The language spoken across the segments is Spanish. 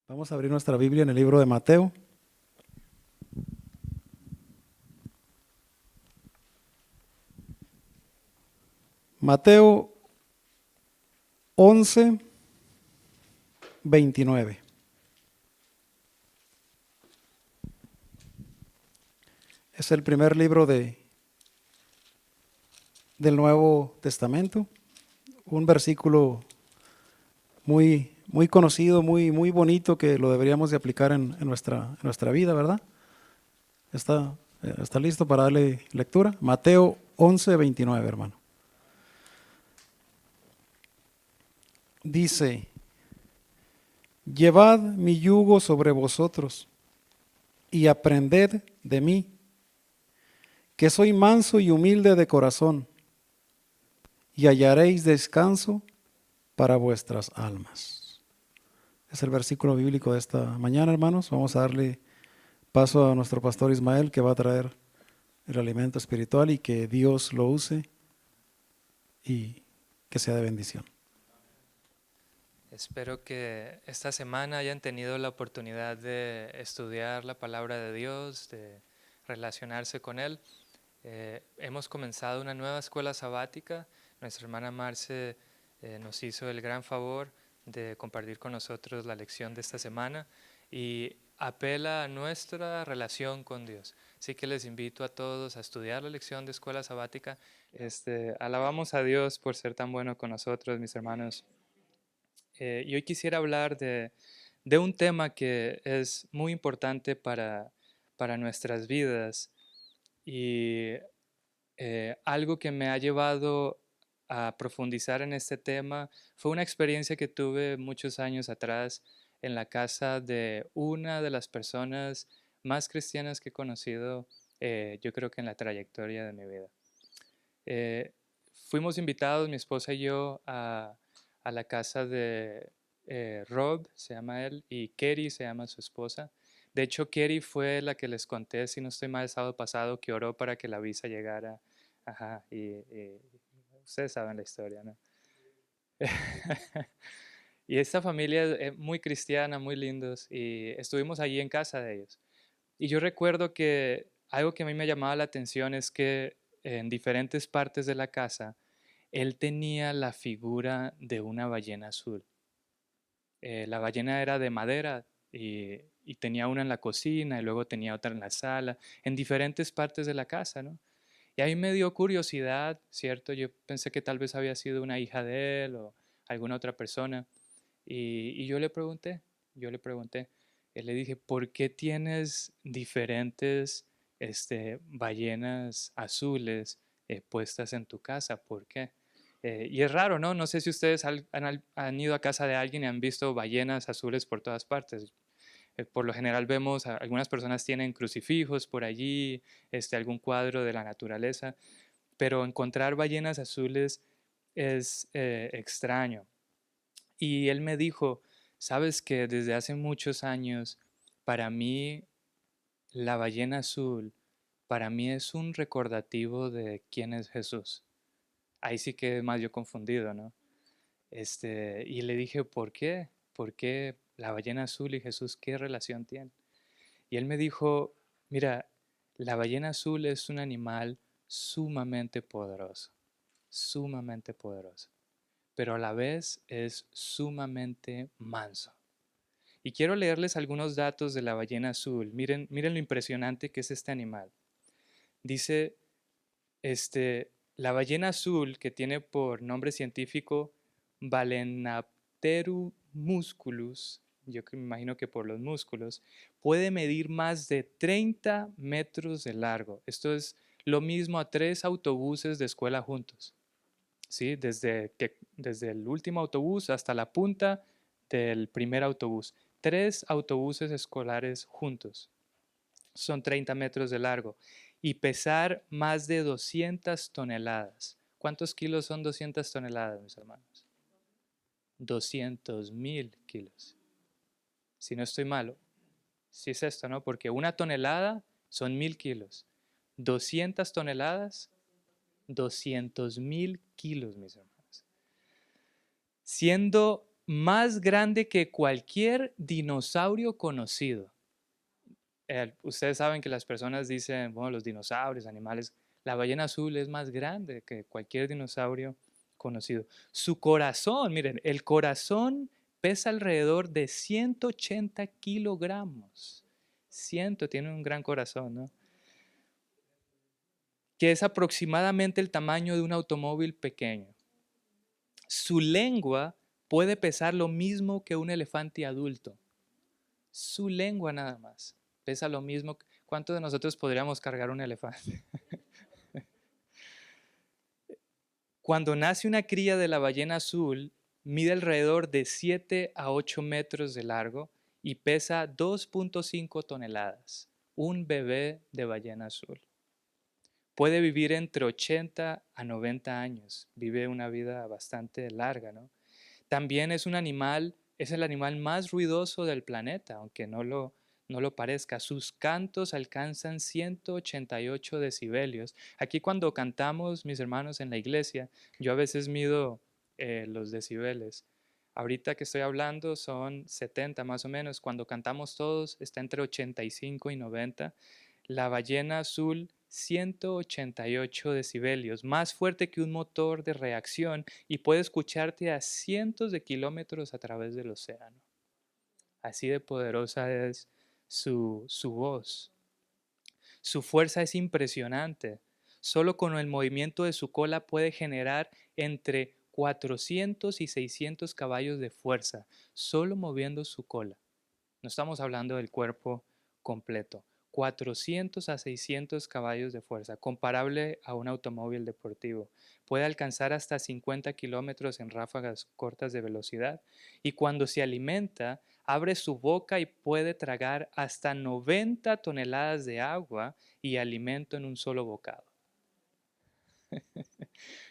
Vamos a abrir nuestra Biblia en el libro de Mateo. Mateo 11:29. Es el primer libro del Nuevo Testamento. Un versículo muy conocido, muy bonito, que lo deberíamos de aplicar en nuestra vida, ¿verdad? ¿Está listo para darle lectura? Mateo 11:29, hermano. Dice: Llevad mi yugo sobre vosotros y aprended de mí, que soy manso y humilde de corazón, y hallaréis descanso para vuestras almas. Es el versículo bíblico de esta mañana, hermanos. Vamos a darle paso a nuestro pastor Ismael, que va a traer el alimento espiritual, y que Dios lo use y que sea de bendición. Espero que esta semana hayan tenido la oportunidad de estudiar la palabra de Dios, de relacionarse con Él. Hemos comenzado una nueva escuela sabática. Nuestra hermana Marce nos hizo el gran favor de compartir con nosotros la lección de esta semana y apela a nuestra relación con Dios. Así que les invito a todos a estudiar la lección de escuela sabática. Alabamos a Dios por ser tan bueno con nosotros, mis hermanos. Y hoy quisiera hablar de un tema que es muy importante para nuestras vidas y algo que me ha llevado a profundizar en este tema fue una experiencia que tuve muchos años atrás en la casa de una de las personas más cristianas que he conocido, yo creo que en la trayectoria de mi vida. Eh, Fuimos invitados, mi esposa y yo, a la casa de Rob, se llama él, y Kerry se llama su esposa. De hecho, Kerry fue la que les conté, si no estoy mal, el sábado pasado, que oró para que la visa llegara. Ajá, y ustedes saben la historia, ¿no? Y esta familia es muy cristiana, muy lindos, y estuvimos allí en casa de ellos. Y yo recuerdo que algo que a mí me llamaba la atención es que en diferentes partes de la casa, él tenía la figura de una ballena azul. La ballena era de madera y tenía una en la cocina y luego tenía otra en la sala, en diferentes partes de la casa, ¿no? Y ahí me dio curiosidad, ¿cierto? Yo pensé que tal vez había sido una hija de él o alguna otra persona. Y yo le pregunté, le dije, ¿por qué tienes diferentes ballenas azules puestas en tu casa? ¿Por qué? Y es raro, ¿no? No sé si ustedes han ido a casa de alguien y han visto ballenas azules por todas partes. Por lo general vemos, algunas personas tienen crucifijos por allí, algún cuadro de la naturaleza, pero encontrar ballenas azules es extraño. Y él me dijo, sabes que desde hace muchos años, para mí, la ballena azul, para mí es un recordativo de quién es Jesús. Ahí sí que más yo confundido, ¿no? Y le dije, ¿por qué? ¿Por qué la ballena azul y Jesús qué relación tienen? Y él me dijo, mira, la ballena azul es un animal sumamente poderoso, pero a la vez es sumamente manso. Y quiero leerles algunos datos de la ballena azul. Miren lo impresionante que es este animal. Dice, la ballena azul, que tiene por nombre científico Balenapteru musculus, yo me imagino que por los músculos, puede medir más de 30 metros de largo. Esto es lo mismo a 3 autobuses de escuela juntos. ¿Sí? Desde el último autobús hasta la punta del primer autobús. 3 autobuses escolares juntos. Son 30 metros de largo. Y pesar más de 200 toneladas. ¿Cuántos kilos son 200 toneladas, mis hermanos? 200.000 kilos. Si no estoy malo. Si es esto, ¿no? Porque una tonelada son 1.000 kilos. 200 toneladas, 200.000 kilos, mis hermanos. Siendo más grande que cualquier dinosaurio conocido. Ustedes saben que las personas dicen, bueno, los dinosaurios, animales, la ballena azul es más grande que cualquier dinosaurio conocido. Su corazón, miren, el corazón pesa alrededor de 180 kilogramos. Tiene un gran corazón, ¿no? Que es aproximadamente el tamaño de un automóvil pequeño. Su lengua puede pesar lo mismo que un elefante adulto. Su lengua nada más pesa lo mismo. ¿Cuántos de nosotros podríamos cargar un elefante? Cuando nace una cría de la ballena azul, mide alrededor de 7 a 8 metros de largo y pesa 2.5 toneladas. Un bebé de ballena azul. Puede vivir entre 80 a 90 años. Vive una vida bastante larga, ¿no? También es el animal más ruidoso del planeta, aunque no lo parezca. Sus cantos alcanzan 188 decibelios. Aquí cuando cantamos, mis hermanos, en la iglesia, yo a veces mido los decibeles. Ahorita que estoy hablando son 70 más o menos. Cuando cantamos todos está entre 85 y 90. La ballena azul, 188 decibelios, más fuerte que un motor de reacción y puede escucharte a cientos de kilómetros a través del océano. Así de poderosa es su voz. Su fuerza es impresionante. Solo con el movimiento de su cola puede generar entre 400 y 600 caballos de fuerza, solo moviendo su cola. No estamos hablando del cuerpo completo. 400 a 600 caballos de fuerza, comparable a un automóvil deportivo. Puede alcanzar hasta 50 kilómetros en ráfagas cortas de velocidad y cuando se alimenta, abre su boca y puede tragar hasta 90 toneladas de agua y alimento en un solo bocado,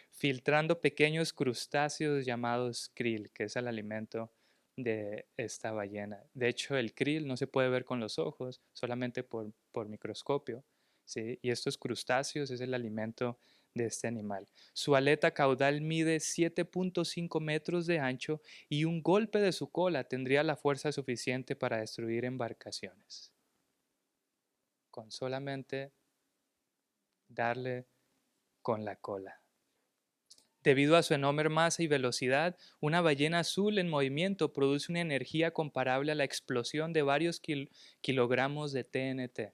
filtrando pequeños crustáceos llamados krill, que es el alimento de esta ballena. De hecho, el krill no se puede ver con los ojos, solamente por microscopio, ¿sí? Y estos crustáceos es el alimento de este animal. Su aleta caudal mide 7.5 metros de ancho y un golpe de su cola tendría la fuerza suficiente para destruir embarcaciones. Con solamente darle con la cola. Debido a su enorme masa y velocidad, una ballena azul en movimiento produce una energía comparable a la explosión de varios kilogramos de TNT,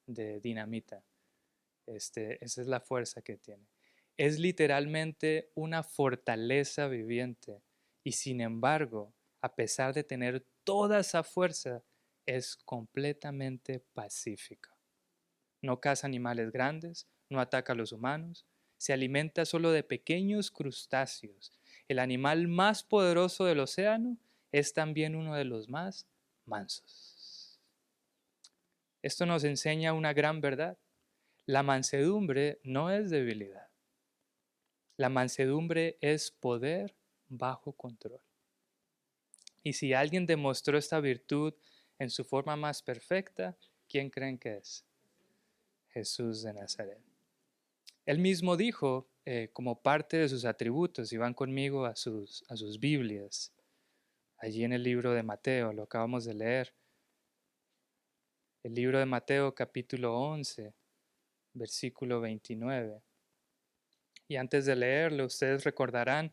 de dinamita. Esa es la fuerza que tiene. Es literalmente una fortaleza viviente y sin embargo, a pesar de tener toda esa fuerza, es completamente pacífica. No caza animales grandes, no ataca a los humanos, se alimenta solo de pequeños crustáceos. El animal más poderoso del océano es también uno de los más mansos. Esto nos enseña una gran verdad. La mansedumbre no es debilidad. La mansedumbre es poder bajo control. Y si alguien demostró esta virtud en su forma más perfecta, ¿quién creen que es? Jesús de Nazaret. Él mismo dijo, como parte de sus atributos, y van conmigo a sus Biblias, allí en el libro de Mateo, lo acabamos de leer, el libro de Mateo capítulo 11, versículo 29. Y antes de leerlo, ustedes recordarán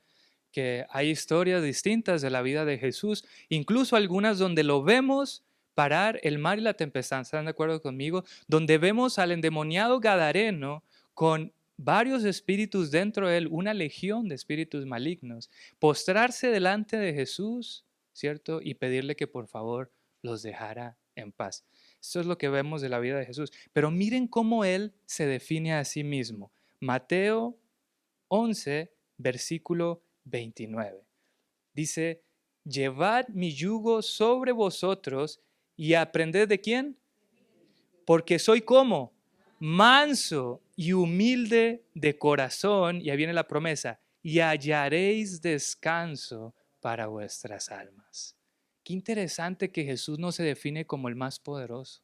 que hay historias distintas de la vida de Jesús, incluso algunas donde lo vemos parar el mar y la tempestad, ¿están de acuerdo conmigo? Donde vemos al endemoniado Gadareno con varios espíritus dentro de él, una legión de espíritus malignos, postrarse delante de Jesús, ¿cierto? Y pedirle que por favor los dejara en paz. Esto es lo que vemos de la vida de Jesús. Pero miren cómo él se define a sí mismo. Mateo 11, versículo 29. Dice, llevad mi yugo sobre vosotros y aprended ¿de quién? Porque soy como manso y humilde de corazón, y ahí viene la promesa, y hallaréis descanso para vuestras almas. Qué interesante que Jesús no se define como el más poderoso,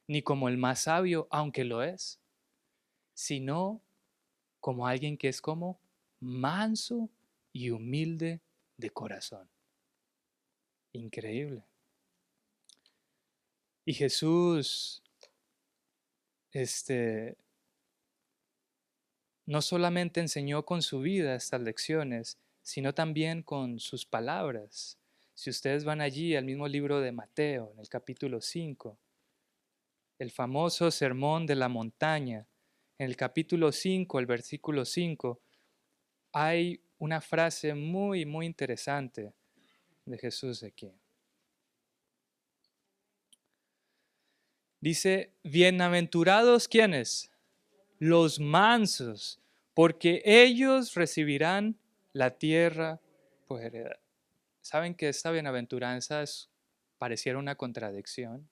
ni como el más sabio, aunque lo es, sino como alguien que es como manso y humilde de corazón. Increíble. Y Jesús, no solamente enseñó con su vida estas lecciones, sino también con sus palabras. Si ustedes van allí al mismo libro de Mateo, en el capítulo 5, el famoso sermón de la montaña, en el capítulo 5, el versículo 5, hay una frase muy, muy interesante de Jesús aquí. Dice, bienaventurados ¿quiénes? Los mansos, porque ellos recibirán la tierra por heredad. ¿Saben que esta bienaventuranza pareciera una contradicción?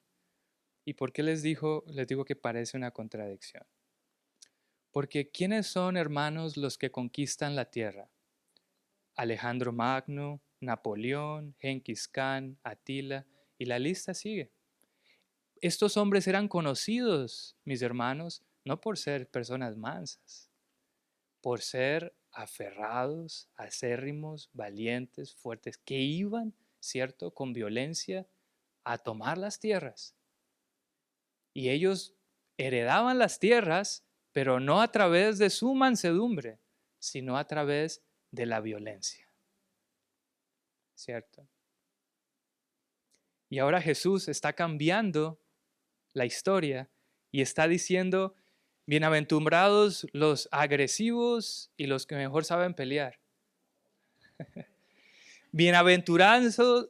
¿Y por qué les digo que parece una contradicción? Porque ¿quiénes son, hermanos, los que conquistan la tierra? Alejandro Magno, Napoleón, Genghis Khan, Atila, y la lista sigue. Estos hombres eran conocidos, mis hermanos, no por ser personas mansas, por ser aferrados, acérrimos, valientes, fuertes, que iban, ¿cierto?, con violencia a tomar las tierras. Y ellos heredaban las tierras, pero no a través de su mansedumbre, sino a través de la violencia, ¿cierto? Y ahora Jesús está cambiando la historia y está diciendo, bienaventurados los agresivos y los que mejor saben pelear. Bienaventurados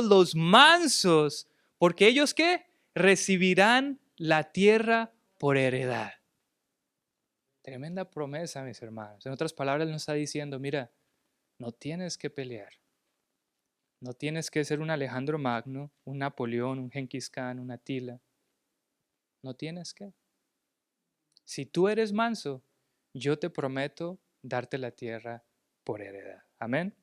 los mansos, porque ellos ¿qué? Recibirán la tierra por heredad. Tremenda promesa, mis hermanos. En otras palabras, nos está diciendo, mira, no tienes que pelear. No tienes que ser un Alejandro Magno, un Napoleón, un Genghis Khan, un Atila. No tienes que. Si tú eres manso, yo te prometo darte la tierra por heredad. Amén.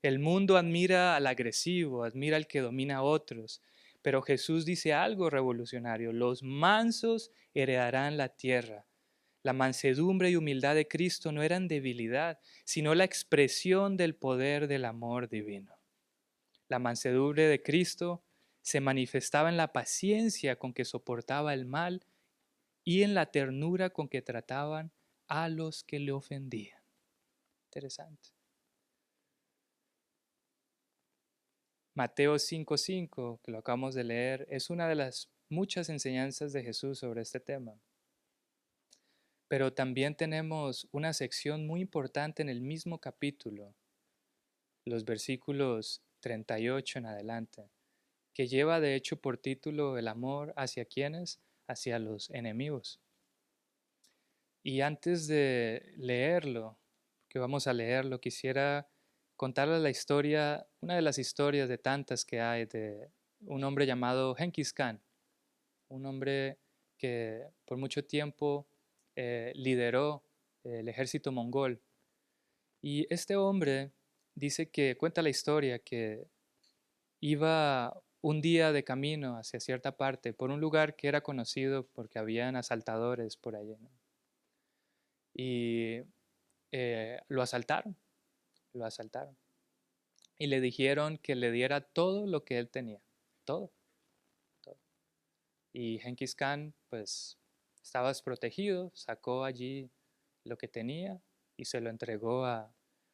El mundo admira al agresivo, admira al que domina a otros, pero Jesús dice algo revolucionario: los mansos heredarán la tierra. La mansedumbre y humildad de Cristo no eran debilidad, sino la expresión del poder del amor divino. La mansedumbre de Cristo se manifestaba en la paciencia con que soportaba el mal y en la ternura con que trataban a los que le ofendían. Interesante. Mateo 5:5, que lo acabamos de leer, es una de las muchas enseñanzas de Jesús sobre este tema. Pero también tenemos una sección muy importante en el mismo capítulo, los versículos 38 en adelante, que lleva de hecho por título el amor hacia quienes, hacia los enemigos. Y antes de leerlo, que vamos a leerlo, quisiera contarles la historia, una de las historias de tantas que hay de un hombre llamado Genghis Khan, un hombre que por mucho tiempo lideró el ejército mongol. Y este hombre dice que cuenta la historia que iba un día de camino hacia cierta parte por un lugar que era conocido porque habían asaltadores por allí, ¿no? Y lo asaltaron. Y le dijeron que le diera todo lo que él tenía, todo, todo. Y Genghis Khan pues estaba desprotegido, sacó allí lo que tenía y se lo entregó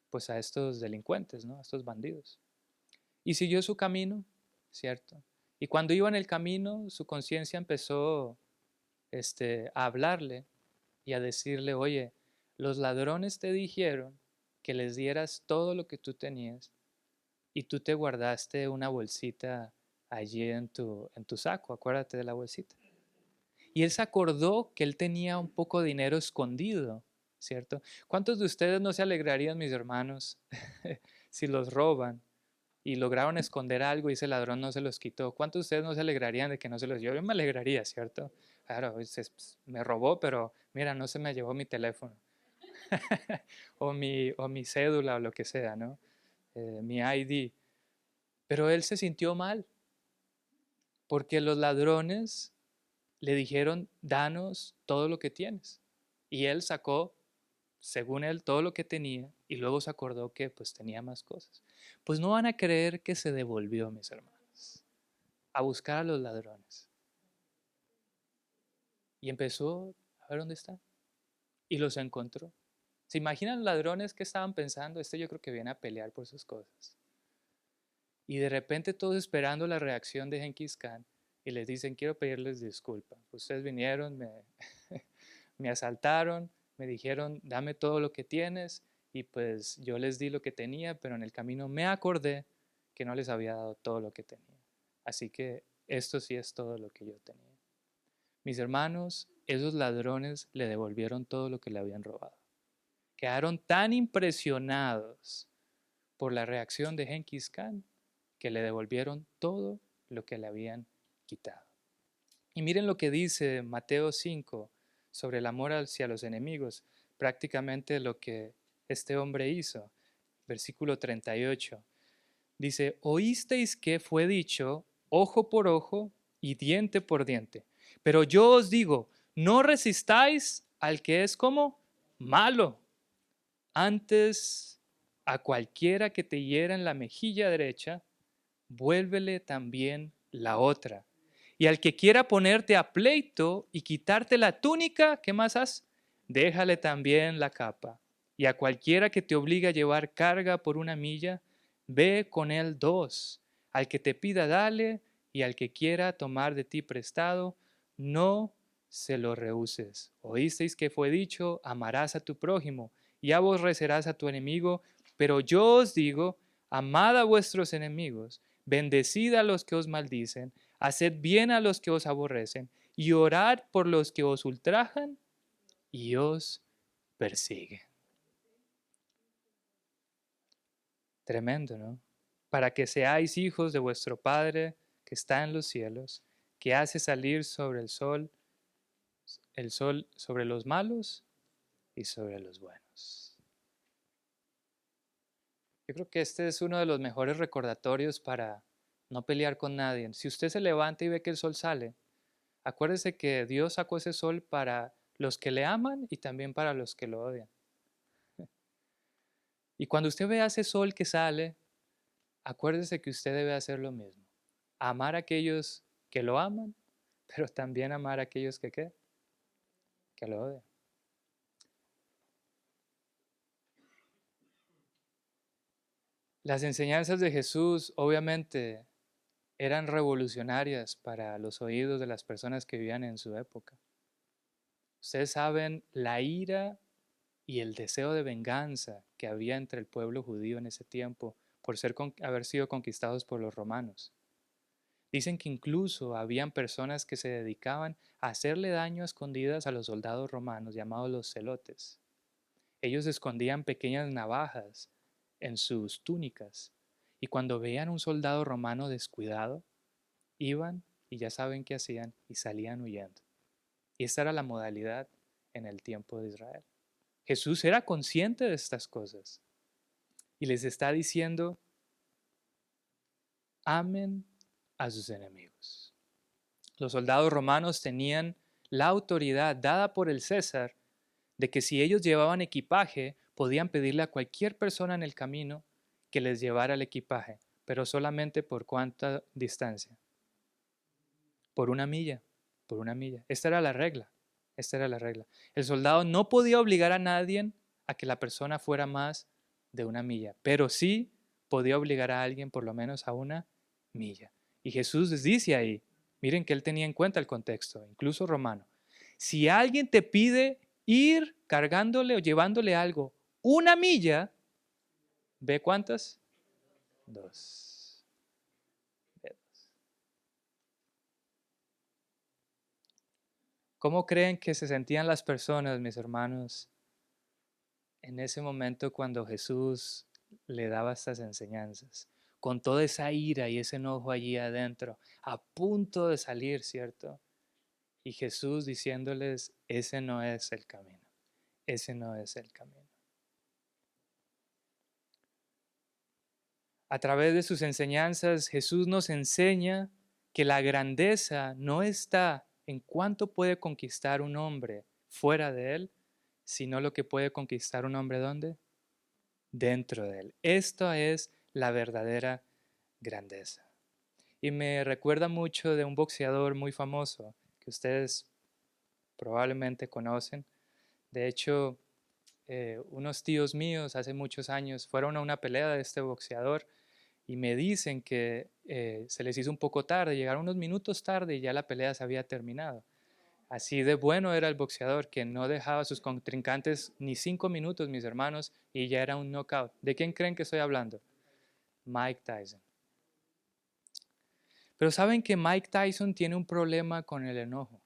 pues a estos delincuentes, ¿no? A estos bandidos. Y siguió su camino, ¿cierto? Y cuando iba en el camino, su conciencia empezó a hablarle y a decirle, oye, los ladrones te dijeron que les dieras todo lo que tú tenías y tú te guardaste una bolsita allí en tu saco, acuérdate de la bolsita. Y él se acordó que él tenía un poco de dinero escondido, ¿cierto? ¿Cuántos de ustedes no se alegrarían, mis hermanos, si los roban y lograron esconder algo y ese ladrón no se los quitó? ¿Cuántos de ustedes no se alegrarían de que no se los llevó? Yo me alegraría, ¿cierto? Claro, me robó, pero mira, no se me llevó mi teléfono o mi cédula o lo que sea, ¿no? Mi ID. Pero él se sintió mal porque los ladrones le dijeron, danos todo lo que tienes. Y él sacó según él, todo lo que tenía y luego se acordó que pues tenía más cosas. Pues no van a creer que se devolvió, mis hermanos, a buscar a los ladrones. Y empezó a ver dónde están. Y los encontró. ¿Se imaginan los ladrones que estaban pensando? Yo creo que viene a pelear por sus cosas. Y de repente todos esperando la reacción de Genghis Khan y les dicen, quiero pedirles disculpas. Ustedes vinieron, me asaltaron, me dijeron, dame todo lo que tienes, y pues yo les di lo que tenía, pero en el camino me acordé que no les había dado todo lo que tenía. Así que esto sí es todo lo que yo tenía. Mis hermanos, esos ladrones le devolvieron todo lo que le habían robado. Quedaron tan impresionados por la reacción de Genghis Khan que le devolvieron todo lo que le habían quitado. Y miren lo que dice Mateo 5 sobre el amor hacia los enemigos, prácticamente lo que este hombre hizo. Versículo 38. Dice, oísteis que fue dicho, ojo por ojo y diente por diente. Pero yo os digo, no resistáis al que es como malo. Antes, a cualquiera que te hiera en la mejilla derecha, vuélvele también la otra. Y al que quiera ponerte a pleito y quitarte la túnica, ¿qué más haz? Déjale también la capa. Y a cualquiera que te obligue a llevar carga por 1 milla, ve con él 2. Al que te pida, dale, y al que quiera tomar de ti prestado, no se lo rehuses. Oísteis que fue dicho, amarás a tu prójimo y aborrecerás a tu enemigo, pero yo os digo, amad a vuestros enemigos, bendecid a los que os maldicen, haced bien a los que os aborrecen, y orad por los que os ultrajan y os persiguen. Tremendo, ¿no? Para que seáis hijos de vuestro Padre que está en los cielos, que hace salir sobre el sol sobre los malos y sobre los buenos. Yo creo que este es uno de los mejores recordatorios para no pelear con nadie. Si usted se levanta y ve que el sol sale, acuérdese que Dios sacó ese sol para los que le aman y también para los que lo odian. Y cuando usted vea ese sol que sale, acuérdese que usted debe hacer lo mismo. Amar a aquellos que lo aman, pero también amar a aquellos que lo odian. Las enseñanzas de Jesús obviamente eran revolucionarias para los oídos de las personas que vivían en su época. Ustedes saben la ira y el deseo de venganza que había entre el pueblo judío en ese tiempo por haber sido conquistados por los romanos. Dicen que incluso habían personas que se dedicaban a hacerle daño a escondidas a los soldados romanos llamados los celotes. Ellos escondían pequeñas navajas en sus túnicas y cuando veían un soldado romano descuidado, iban y ya saben qué hacían y salían huyendo. Y esta era la modalidad en el tiempo de Israel. Jesús era consciente de estas cosas y les está diciendo, amen a sus enemigos. Los soldados romanos tenían la autoridad dada por el César de que si ellos llevaban equipaje, podían pedirle a cualquier persona en el camino que les llevara el equipaje, pero solamente por cuánta distancia. Por 1 milla, por 1 milla. Esta era la regla. Esta era la regla. El soldado no podía obligar a nadie a que la persona fuera más de 1 milla, pero sí podía obligar a alguien por lo menos a 1 milla. Y Jesús les dice ahí, miren que él tenía en cuenta el contexto, incluso romano. Si alguien te pide ir cargándole o llevándole algo 1 milla, ¿ve cuántas? 2. ¿Cómo creen que se sentían las personas, mis hermanos, en ese momento cuando Jesús le daba estas enseñanzas? Con toda esa ira y ese enojo allí adentro, a punto de salir, ¿cierto? Y Jesús diciéndoles, ese no es el camino, ese no es el camino. A través de sus enseñanzas, Jesús nos enseña que la grandeza no está en cuánto puede conquistar un hombre fuera de él, sino lo que puede conquistar un hombre ¿dónde? Dentro de él. Esto es la verdadera grandeza. Y me recuerda mucho de un boxeador muy famoso que ustedes probablemente conocen. De hecho, unos tíos míos hace muchos años fueron a una pelea de este boxeador y me dicen que se les hizo un poco tarde, llegaron unos minutos tarde y ya la pelea se había terminado. Así de bueno era el boxeador que no dejaba a sus contrincantes ni 5 minutos, mis hermanos, y ya era un knockout. ¿De quién creen que estoy hablando? Mike Tyson. Pero saben que Mike Tyson tiene un problema con el enojo.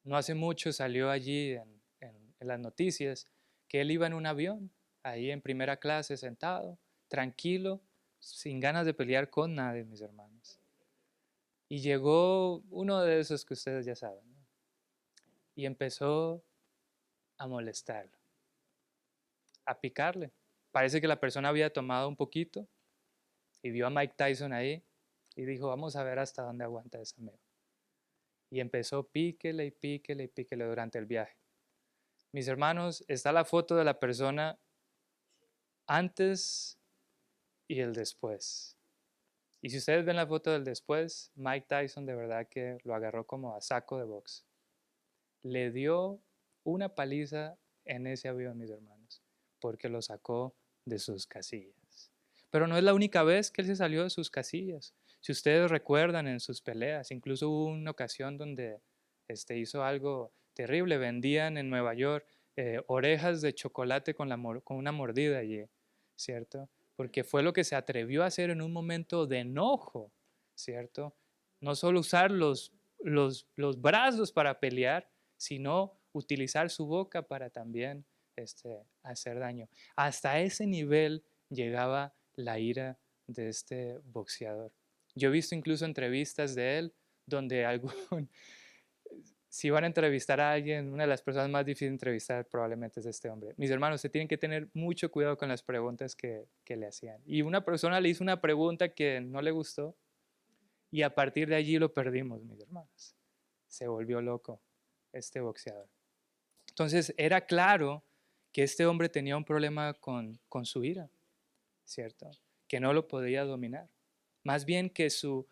No hace mucho salió allí en las noticias que él iba en un avión, ahí en primera clase, sentado, tranquilo, sin ganas de pelear con nadie, mis hermanos. Y llegó uno de esos que ustedes ya saben, ¿no? Y empezó a molestarlo, a picarle. Parece que la persona había tomado un poquito y vio a Mike Tyson ahí y dijo, vamos a ver hasta dónde aguanta ese amigo. Y empezó píquele y píquele y píquele durante el viaje. Mis hermanos, está la foto de la persona antes y el después. Y si ustedes ven la foto del después, Mike Tyson de verdad que lo agarró como a saco de box. Le dio una paliza en ese avión, mis hermanos, porque lo sacó de sus casillas. Pero no es la única vez que él se salió de sus casillas. Si ustedes recuerdan en sus peleas, incluso hubo una ocasión donde hizo algo terrible. Vendían en Nueva York orejas de chocolate con una mordida allí, ¿cierto? Porque fue lo que se atrevió a hacer en un momento de enojo, ¿cierto? No solo usar los brazos para pelear, sino utilizar su boca para también hacer daño. Hasta ese nivel llegaba la ira de este boxeador. Yo he visto incluso entrevistas de él donde si van a entrevistar a alguien, una de las personas más difíciles de entrevistar probablemente es este hombre. Mis hermanos, se tienen que tener mucho cuidado con las preguntas que le hacían. Y una persona le hizo una pregunta que no le gustó y a partir de allí lo perdimos, mis hermanos. Se volvió loco este boxeador. Entonces era claro que este hombre tenía un problema con su ira, ¿cierto? Que no lo podía dominar. Más bien que su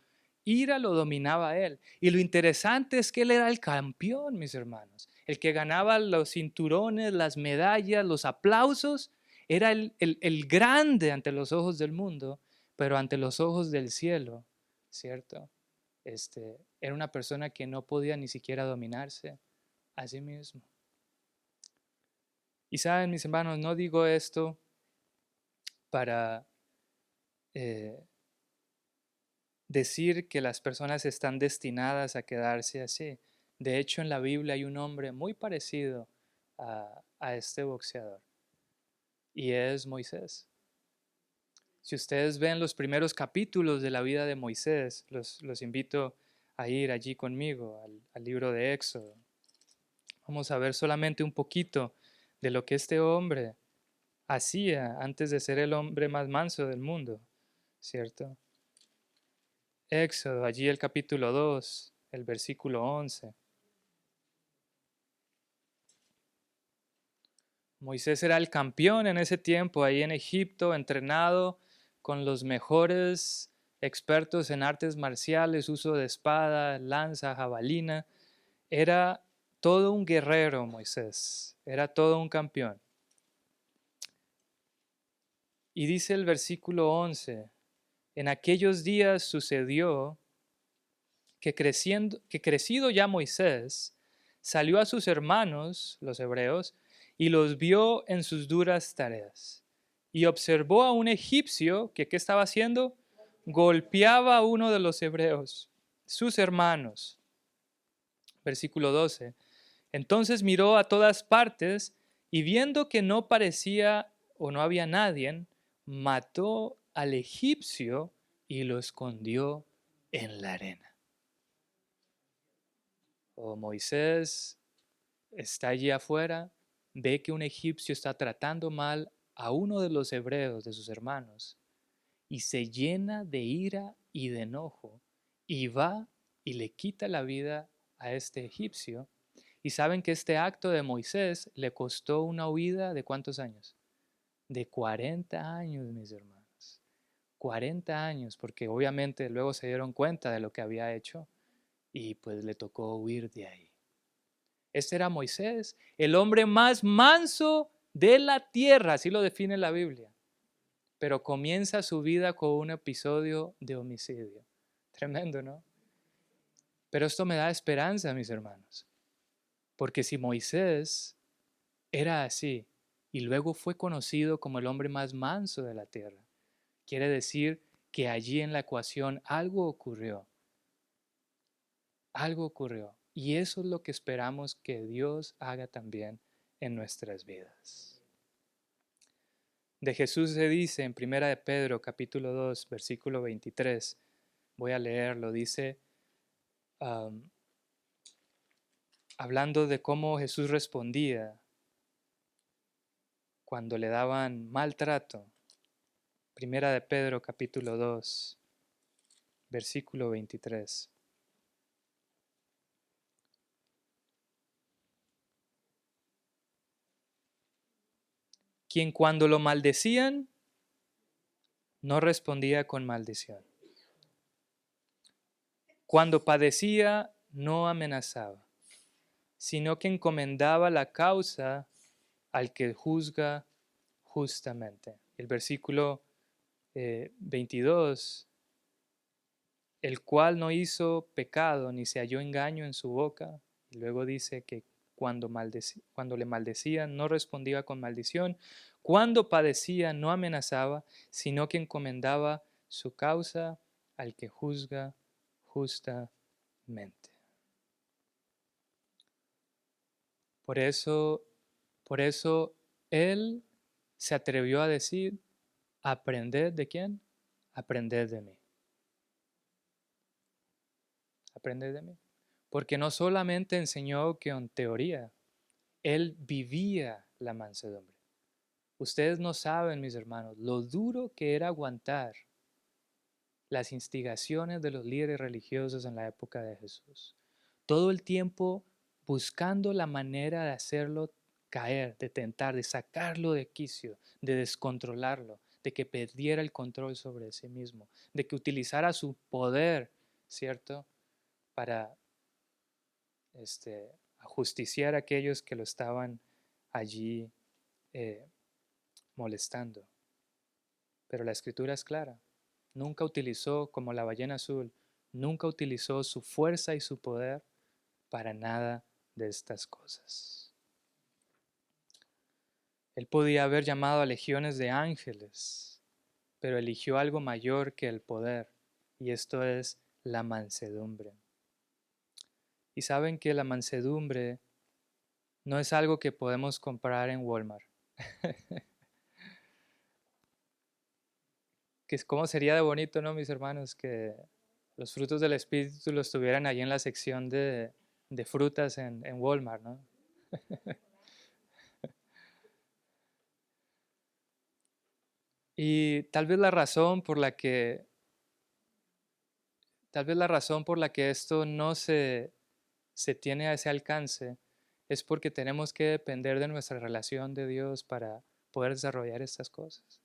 ira lo dominaba a él. Y lo interesante es que él era el campeón, mis hermanos. El que ganaba los cinturones, las medallas, los aplausos. Era el grande ante los ojos del mundo, pero ante los ojos del cielo, ¿cierto? Era una persona que no podía ni siquiera dominarse a sí mismo. Y saben, mis hermanos, no digo esto para decir que las personas están destinadas a quedarse así. De hecho, en la Biblia hay un hombre muy parecido a este boxeador y es Moisés. Si ustedes ven los primeros capítulos de la vida de Moisés, los invito a ir allí conmigo al libro de Éxodo. Vamos a ver solamente un poquito de lo que este hombre hacía antes de ser el hombre más manso del mundo, ¿cierto? Éxodo, allí el capítulo 2, el versículo 11. Moisés era el campeón en ese tiempo, ahí en Egipto, entrenado con los mejores expertos en artes marciales, uso de espada, lanza, jabalina. Era todo un guerrero Moisés, era todo un campeón. Y dice el versículo 11, en aquellos días sucedió que crecido ya Moisés, salió a sus hermanos, los hebreos, y los vio en sus duras tareas. Y observó a un egipcio que, ¿qué estaba haciendo? Golpeaba a uno de los hebreos, sus hermanos. Versículo 12. Entonces miró a todas partes y viendo que no parecía o no había nadie, mató al egipcio y lo escondió en la arena. O Moisés está allí afuera, ve que un egipcio está tratando mal a uno de los hebreos, de sus hermanos, y se llena de ira y de enojo, y va y le quita la vida a este egipcio, Y saben que este acto de Moisés le costó una huida de ¿cuántos años? De 40 años, mis hermanos. 40 años, porque obviamente luego se dieron cuenta de lo que había hecho y pues le tocó huir de ahí. Este era Moisés, el hombre más manso de la tierra, así lo define la Biblia. Pero comienza su vida con un episodio de homicidio. Tremendo, ¿no? Pero esto me da esperanza, mis hermanos. Porque si Moisés era así y luego fue conocido como el hombre más manso de la tierra, quiere decir que allí en la ecuación algo ocurrió. Algo ocurrió. Y eso es lo que esperamos que Dios haga también en nuestras vidas. De Jesús se dice en 1 de Pedro capítulo 2 versículo 23, voy a leerlo, dice, hablando de cómo Jesús respondía cuando le daban maltrato. 1 de Pedro capítulo 2 versículo 23. Quien cuando lo maldecían, no respondía con maldición. Cuando padecía, no amenazaba, sino que encomendaba la causa al que juzga justamente. El versículo 22, el cual no hizo pecado ni se halló engaño en su boca. Y luego dice que cuando le maldecían no respondía con maldición, cuando padecía no amenazaba, sino que encomendaba su causa al que juzga justamente. Por eso él se atrevió a decir, aprended de quién, aprended de mí. Aprended de mí. Porque no solamente enseñó que en teoría, él vivía la mansedumbre. Ustedes no saben, mis hermanos, lo duro que era aguantar las instigaciones de los líderes religiosos en la época de Jesús. Todo el tiempo buscando la manera de hacerlo caer, de tentar, de sacarlo de quicio, de descontrolarlo, de que perdiera el control sobre sí mismo, de que utilizara su poder, ¿cierto?, para ajusticiar a aquellos que lo estaban allí molestando. Pero la escritura es clara. Nunca utilizó, como la ballena azul, nunca utilizó su fuerza y su poder para nada de estas cosas. Él podía haber llamado a legiones de ángeles, pero eligió algo mayor que el poder, y esto es la mansedumbre. Y saben que la mansedumbre no es algo que podemos comprar en Walmart. ¿Cómo sería de bonito, no, mis hermanos, que los frutos del Espíritu los tuvieran allí en la sección de frutas en Walmart, ¿no? Y tal vez la razón por la que esto no se tiene a ese alcance es porque tenemos que depender de nuestra relación de Dios para poder desarrollar estas cosas.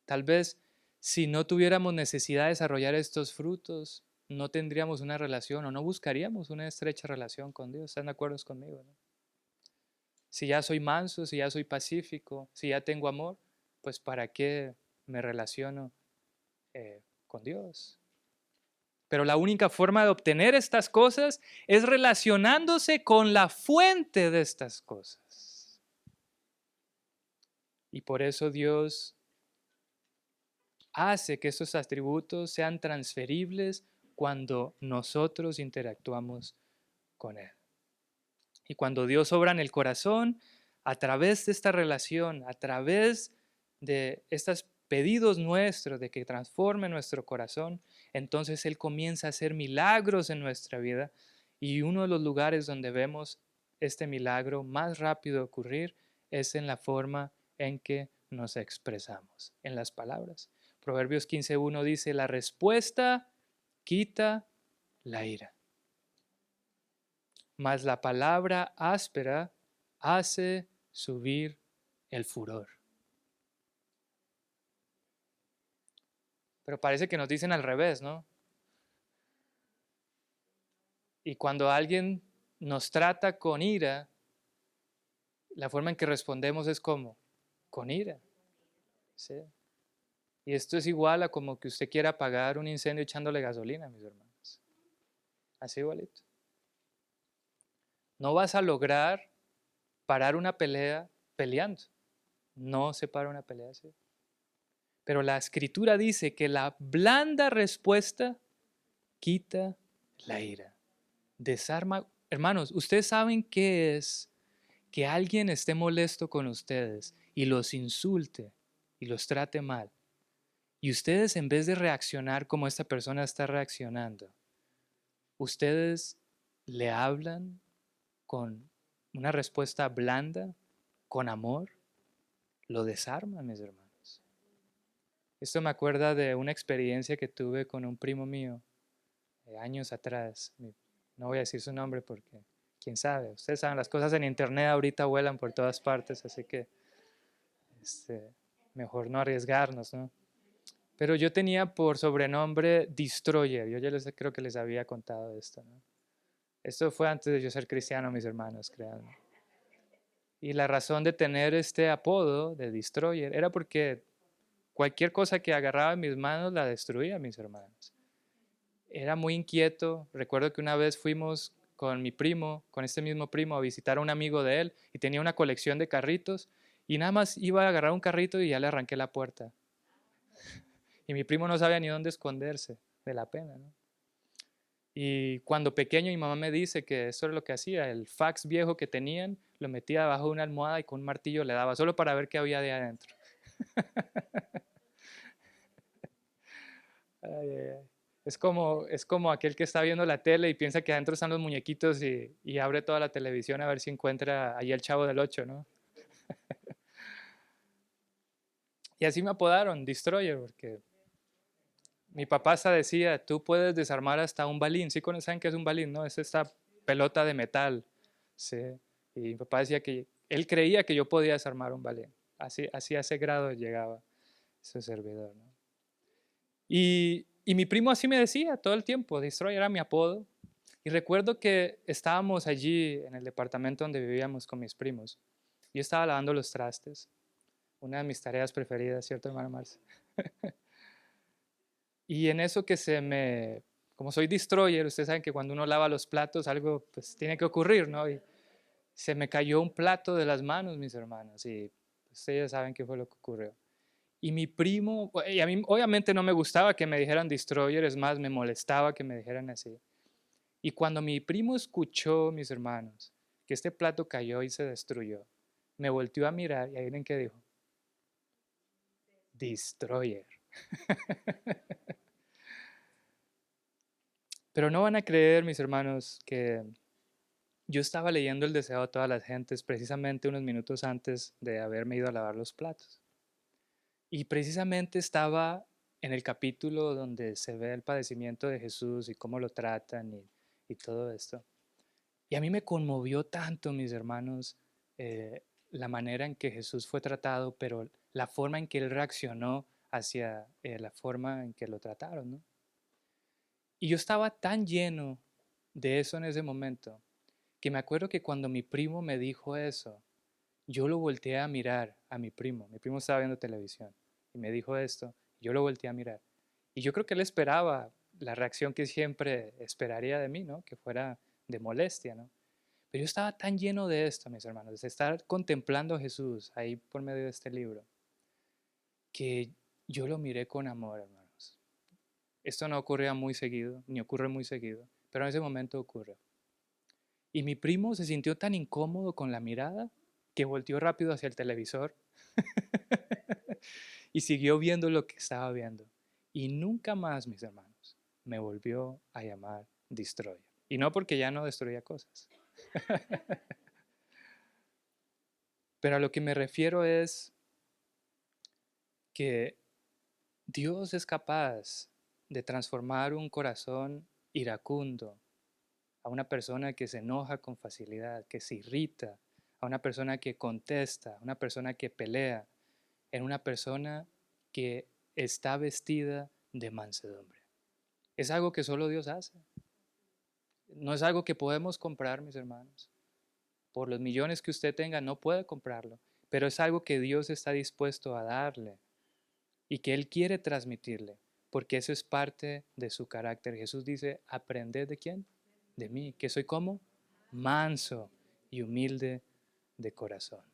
Tal vez si no tuviéramos necesidad de desarrollar estos frutos, no tendríamos una relación o no buscaríamos una estrecha relación con Dios. ¿Están de acuerdo conmigo, no? Si ya soy manso, si ya soy pacífico, si ya tengo amor, pues ¿para qué me relaciono con Dios? Pero la única forma de obtener estas cosas es relacionándose con la fuente de estas cosas. Y por eso Dios hace que estos atributos sean transferibles cuando nosotros interactuamos con Él. Y cuando Dios obra en el corazón, a través de esta relación, a través de estos pedidos nuestros de que transforme nuestro corazón, entonces Él comienza a hacer milagros en nuestra vida. Y uno de los lugares donde vemos este milagro más rápido ocurrir es en la forma en que nos expresamos, en las palabras. Proverbios 15:1 dice, la respuesta quita la ira. mas la palabra áspera hace subir el furor. Pero parece que nos dicen al revés, ¿no? Y cuando alguien nos trata con ira, la forma en que respondemos es como, con ira. ¿Sí? Y esto es igual a como que usted quiera apagar un incendio echándole gasolina, mis hermanos. Así igualito. No vas a lograr parar una pelea peleando. No se para una pelea así. Pero la escritura dice que la blanda respuesta quita la ira. Desarma. Hermanos, ustedes saben qué es que alguien esté molesto con ustedes y los insulte y los trate mal. Y ustedes, en vez de reaccionar como esta persona está reaccionando, ustedes le hablan con una respuesta blanda, con amor, lo desarman, mis hermanos. Esto me acuerda de una experiencia que tuve con un primo mío años atrás. No voy a decir su nombre porque, quién sabe, ustedes saben, las cosas en internet ahorita vuelan por todas partes, así que mejor no arriesgarnos, ¿no? Pero yo tenía por sobrenombre Destroyer. Yo ya creo que les había contado esto, ¿no? Esto fue antes de yo ser cristiano, mis hermanos, créanme. Y la razón de tener este apodo de Destroyer era porque cualquier cosa que agarraba en mis manos la destruía, mis hermanos. Era muy inquieto. Recuerdo que una vez fuimos con mi primo, con este mismo primo, a visitar a un amigo de él y tenía una colección de carritos y nada más iba a agarrar un carrito y ya le arranqué la puerta. Y mi primo no sabía ni dónde esconderse de la pena, ¿no? Y cuando pequeño mi mamá me dice que eso era lo que hacía, el fax viejo que tenían, lo metía debajo de una almohada y con un martillo le daba, solo para ver qué había de adentro. Ay, ay, ay. Es como aquel que está viendo la tele y piensa que adentro están los muñequitos y abre toda la televisión a ver si encuentra ahí el Chavo del Ocho, ¿no? Y así me apodaron, Destroyer, porque mi papá hasta decía, tú puedes desarmar hasta un balín. ¿Sí saben qué es un balín, no? Es esta pelota de metal. Sí. Y mi papá decía que él creía que yo podía desarmar un balín. Así a ese grado llegaba ese servidor, ¿no? Y mi primo así me decía todo el tiempo, Destroyer era mi apodo. Y recuerdo que estábamos allí en el departamento donde vivíamos con mis primos. Yo estaba lavando los trastes, una de mis tareas preferidas, ¿cierto, hermano Marce? Y en eso que como soy destroyer, ustedes saben que cuando uno lava los platos algo pues tiene que ocurrir, ¿no? Y se me cayó un plato de las manos, mis hermanos, y ustedes ya saben qué fue lo que ocurrió. Y mi primo, y a mí obviamente no me gustaba que me dijeran destroyer, es más, me molestaba que me dijeran así. Y cuando mi primo escuchó, mis hermanos, que este plato cayó y se destruyó, me volteó a mirar y ahí ven qué dijo, destroyer. Pero no van a creer, mis hermanos, que yo estaba leyendo El deseo de todas las gentes precisamente unos minutos antes de haberme ido a lavar los platos. Y precisamente estaba en el capítulo donde se ve el padecimiento de Jesús y cómo lo tratan y todo esto. Y a mí me conmovió tanto, mis hermanos, la manera en que Jesús fue tratado, pero la forma en que él reaccionó hacia la forma en que lo trataron, ¿no? Y yo estaba tan lleno de eso en ese momento, que me acuerdo que cuando mi primo me dijo eso, yo lo volteé a mirar a mi primo estaba viendo televisión, y me dijo esto, yo lo volteé a mirar. Y yo creo que él esperaba la reacción que siempre esperaría de mí, ¿no? Que fuera de molestia, ¿no? Pero yo estaba tan lleno de esto, mis hermanos, de estar contemplando a Jesús ahí por medio de este libro, que yo lo miré con amor, hermanos. Esto no ocurría muy seguido, ni ocurre muy seguido, pero en ese momento ocurre. Y mi primo se sintió tan incómodo con la mirada que volteó rápido hacia el televisor y siguió viendo lo que estaba viendo. Y nunca más, mis hermanos, me volvió a llamar Destroyer. Y no porque ya no destruía cosas. Pero a lo que me refiero es que Dios es capaz de transformar un corazón iracundo a una persona que se enoja con facilidad, que se irrita, a una persona que contesta, a una persona que pelea, en una persona que está vestida de mansedumbre. Es algo que solo Dios hace. No es algo que podemos comprar, mis hermanos. Por los millones que usted tenga, no puede comprarlo, pero es algo que Dios está dispuesto a darle y que Él quiere transmitirle, porque eso es parte de su carácter. Jesús dice, ¿aprended de quién? De mí, que soy como manso y humilde de corazón.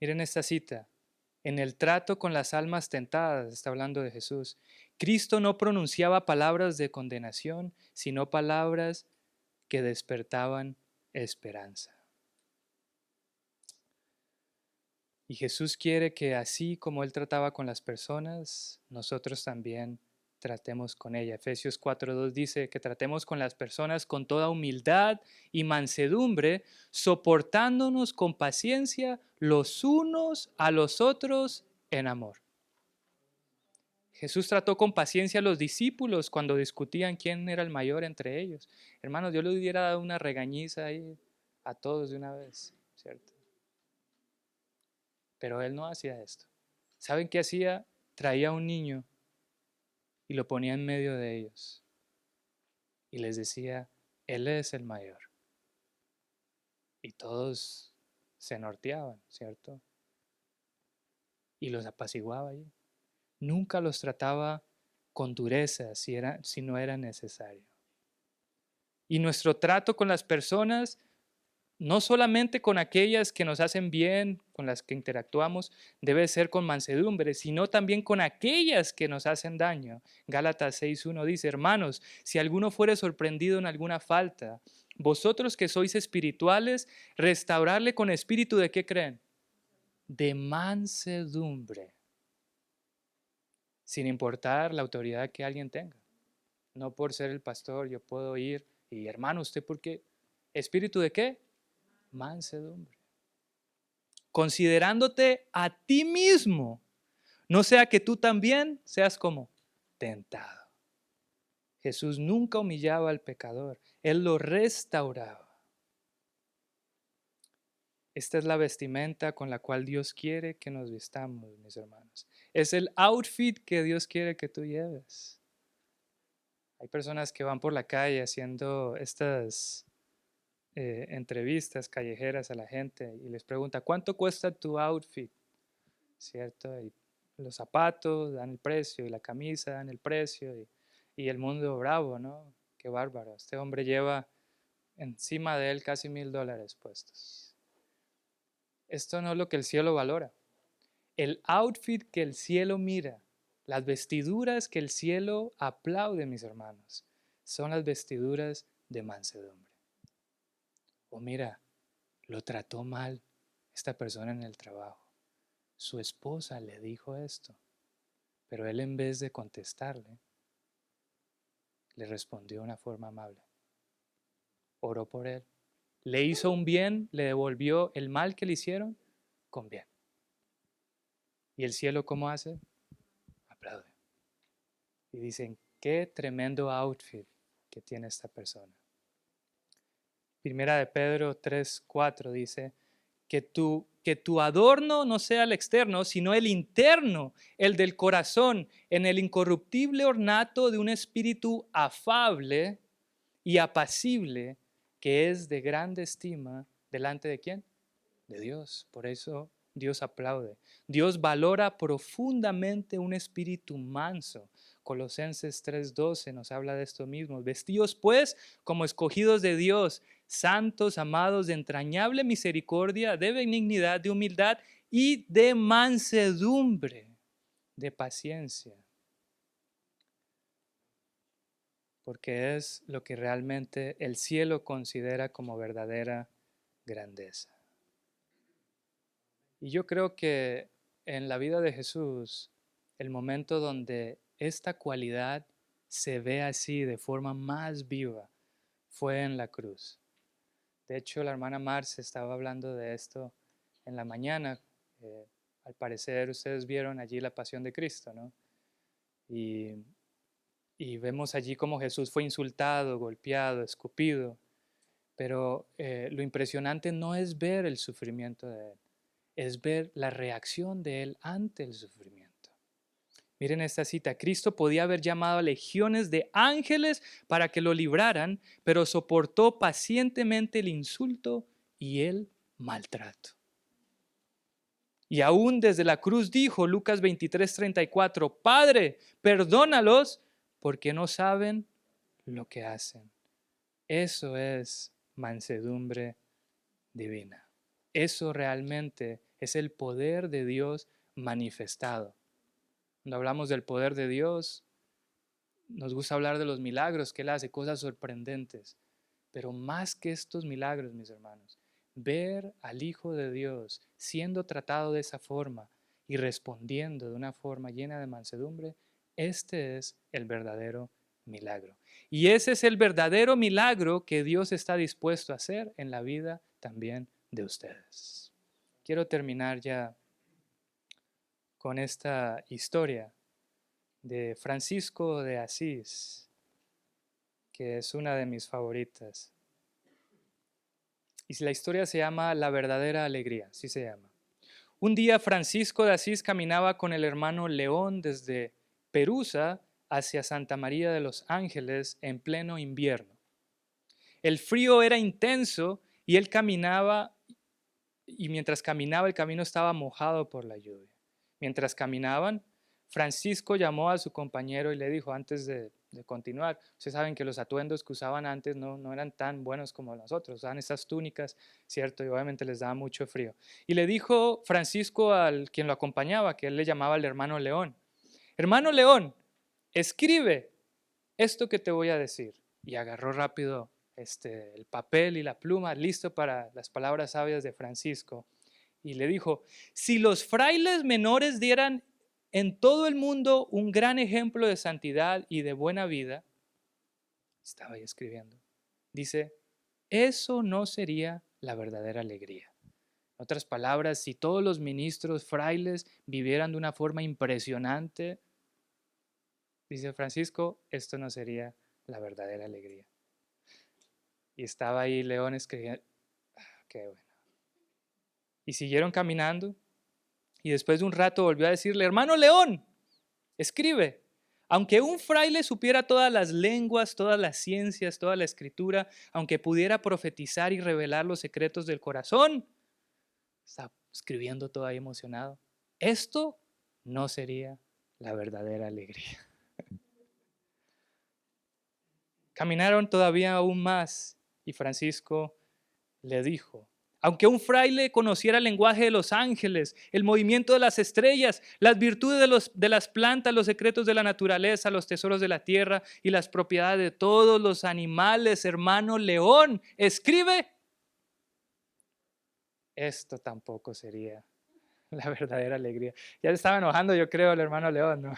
Miren esta cita. En el trato con las almas tentadas, está hablando de Jesús, Cristo no pronunciaba palabras de condenación, sino palabras que despertaban esperanza. Y Jesús quiere que así como Él trataba con las personas, nosotros también tratemos con ella. Efesios 4:2 dice que tratemos con las personas con toda humildad y mansedumbre, soportándonos con paciencia los unos a los otros en amor. Jesús trató con paciencia a los discípulos cuando discutían quién era el mayor entre ellos. Hermanos, yo le hubiera dado una regañiza ahí a todos de una vez, ¿cierto? Pero él no hacía esto. ¿Saben qué hacía? Traía a un niño y lo ponía en medio de ellos y les decía, Él es el mayor. Y todos se norteaban, ¿cierto? Y los apaciguaba allí. Nunca los trataba con dureza si no era necesario. Y nuestro trato con las personas, no solamente con aquellas que nos hacen bien, con las que interactuamos, debe ser con mansedumbre, sino también con aquellas que nos hacen daño. Gálatas 6:1 dice, hermanos, si alguno fuere sorprendido en alguna falta, vosotros que sois espirituales, restaurarle con espíritu de ¿qué creen? De mansedumbre, sin importar la autoridad que alguien tenga. No por ser el pastor yo puedo ir y hermano, ¿usted por qué? ¿Espíritu de qué? Mansedumbre. Considerándote a ti mismo, no sea que tú también seas como tentado. Jesús nunca humillaba al pecador, Él lo restauraba. Esta es la vestimenta con la cual Dios quiere que nos vistamos, mis hermanos. Es el outfit que Dios quiere que tú lleves. Hay personas que van por la calle haciendo estas entrevistas callejeras a la gente y les pregunta, ¿cuánto cuesta tu outfit? ¿Cierto? Y los zapatos dan el precio y la camisa dan el precio y el mundo bravo, ¿no? Qué bárbaro. Este hombre lleva encima de él casi $1,000 puestos. Esto no es lo que el cielo valora. El outfit que el cielo mira, las vestiduras que el cielo aplaude, mis hermanos, son las vestiduras de mansedumbre. O mira, lo trató mal esta persona en el trabajo. Su esposa le dijo esto, pero él en vez de contestarle, le respondió de una forma amable. Oró por él. Le hizo un bien, le devolvió el mal que le hicieron con bien. ¿Y el cielo cómo hace? Aplaude. Y dicen, qué tremendo outfit que tiene esta persona. Primera de Pedro 3:4 dice, que tu adorno no sea el externo, sino el interno, el del corazón, en el incorruptible ornato de un espíritu afable y apacible, que es de grande estima, ¿delante de quién? De Dios. Por eso Dios aplaude. Dios valora profundamente un espíritu manso. Colosenses 3:12 nos habla de esto mismo. Vestidos pues como escogidos de Dios, santos, amados, de entrañable misericordia, de benignidad, de humildad y de mansedumbre, de paciencia. Porque es lo que realmente el cielo considera como verdadera grandeza. Y yo creo que en la vida de Jesús, el momento donde esta cualidad se ve así de forma más viva fue en la cruz. De hecho, la hermana Marce estaba hablando de esto en la mañana. Al parecer ustedes vieron allí la Pasión de Cristo, ¿no? Y y vemos allí cómo Jesús fue insultado, golpeado, escupido. Pero lo impresionante no es ver el sufrimiento de Él, es ver la reacción de Él ante el sufrimiento. Miren esta cita, Cristo podía haber llamado a legiones de ángeles para que lo libraran, pero soportó pacientemente el insulto y el maltrato. Y aún desde la cruz dijo, Lucas 23:34, Padre, perdónalos porque no saben lo que hacen. Eso es mansedumbre divina. Eso realmente es el poder de Dios manifestado. Cuando hablamos del poder de Dios, nos gusta hablar de los milagros que Él hace, cosas sorprendentes. Pero más que estos milagros, mis hermanos, ver al Hijo de Dios siendo tratado de esa forma y respondiendo de una forma llena de mansedumbre, este es el verdadero milagro. Y ese es el verdadero milagro que Dios está dispuesto a hacer en la vida también de ustedes. Quiero terminar ya con esta historia de Francisco de Asís, que es una de mis favoritas. Y la historia se llama La verdadera alegría, así se llama. Un día Francisco de Asís caminaba con el hermano León desde Perusa hacia Santa María de los Ángeles en pleno invierno. El frío era intenso y él caminaba, y mientras caminaba el camino estaba mojado por la lluvia. Mientras caminaban, Francisco llamó a su compañero y le dijo, antes de continuar, ustedes saben que los atuendos que usaban antes no eran tan buenos como los otros, usaban estas túnicas, ¿cierto? Y obviamente les daba mucho frío. Y le dijo Francisco al quien lo acompañaba, que él le llamaba el hermano León, hermano León, escribe esto que te voy a decir. Y agarró rápido el papel y la pluma, listo para las palabras sabias de Francisco. Y le dijo, si los frailes menores dieran en todo el mundo un gran ejemplo de santidad y de buena vida, estaba ahí escribiendo, dice, eso no sería la verdadera alegría. En otras palabras, si todos los ministros frailes vivieran de una forma impresionante, dice Francisco, esto no sería la verdadera alegría. Y estaba ahí León escribiendo, qué bueno. Y siguieron caminando. Y después de un rato volvió a decirle, hermano León, escribe, aunque un fraile supiera todas las lenguas, todas las ciencias, toda la escritura, aunque pudiera profetizar y revelar los secretos del corazón, está escribiendo todo ahí emocionado, esto no sería la verdadera alegría. Caminaron todavía aún más y Francisco le dijo, aunque un fraile conociera el lenguaje de los ángeles, el movimiento de las estrellas, las virtudes de las plantas, los secretos de la naturaleza, los tesoros de la tierra y las propiedades de todos los animales, hermano León, escribe, esto tampoco sería la verdadera alegría. Ya se estaba enojando, yo creo, el hermano León, ¿no?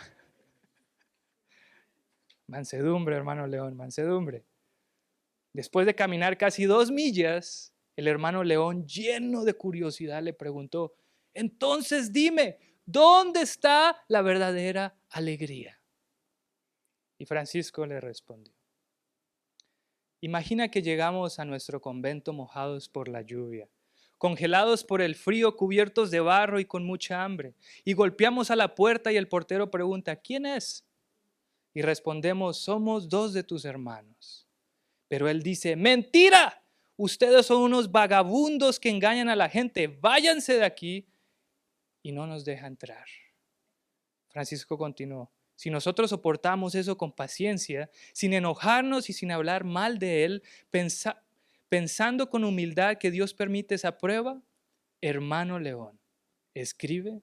Mansedumbre, hermano León, mansedumbre. Después de caminar casi 2 millas, el hermano León, lleno de curiosidad, le preguntó, entonces dime, ¿dónde está la verdadera alegría? Y Francisco le respondió, imagina que llegamos a nuestro convento mojados por la lluvia, congelados por el frío, cubiertos de barro y con mucha hambre, y golpeamos a la puerta y el portero pregunta, ¿quién es? Y respondemos, somos 2 de tus hermanos. Pero él dice, mentira, ustedes son unos vagabundos que engañan a la gente, váyanse de aquí, y no nos deja entrar. Francisco continuó, si nosotros soportamos eso con paciencia, sin enojarnos y sin hablar mal de él, pensando con humildad que Dios permite esa prueba, hermano León, escribe,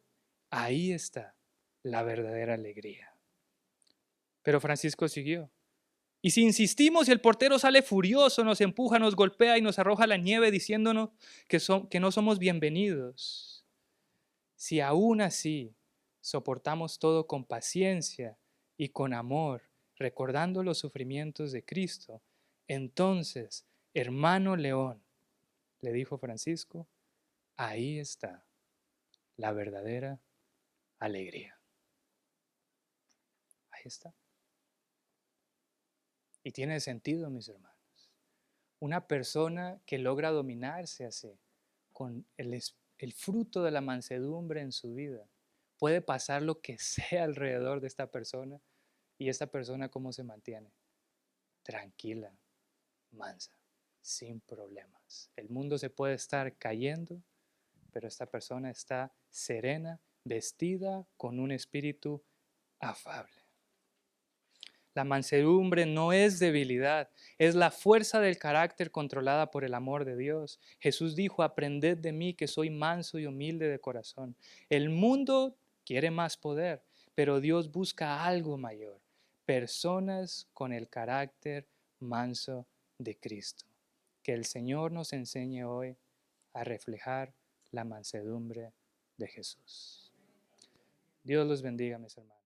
ahí está la verdadera alegría. Pero Francisco siguió. Y si insistimos y el portero sale furioso, nos empuja, nos golpea y nos arroja la nieve diciéndonos que no somos bienvenidos. Si aún así soportamos todo con paciencia y con amor, recordando los sufrimientos de Cristo, entonces, hermano León, le dijo Francisco, ahí está la verdadera alegría. Ahí está. Y tiene sentido, mis hermanos. Una persona que logra dominarse así, con el fruto de la mansedumbre en su vida, puede pasar lo que sea alrededor de esta persona, y esta persona ¿cómo se mantiene? Tranquila, mansa, sin problemas. El mundo se puede estar cayendo, pero esta persona está serena, vestida con un espíritu afable. La mansedumbre no es debilidad, es la fuerza del carácter controlada por el amor de Dios. Jesús dijo, aprended de mí que soy manso y humilde de corazón. El mundo quiere más poder, pero Dios busca algo mayor, personas con el carácter manso de Cristo. Que el Señor nos enseñe hoy a reflejar la mansedumbre de Jesús. Dios los bendiga, mis hermanos.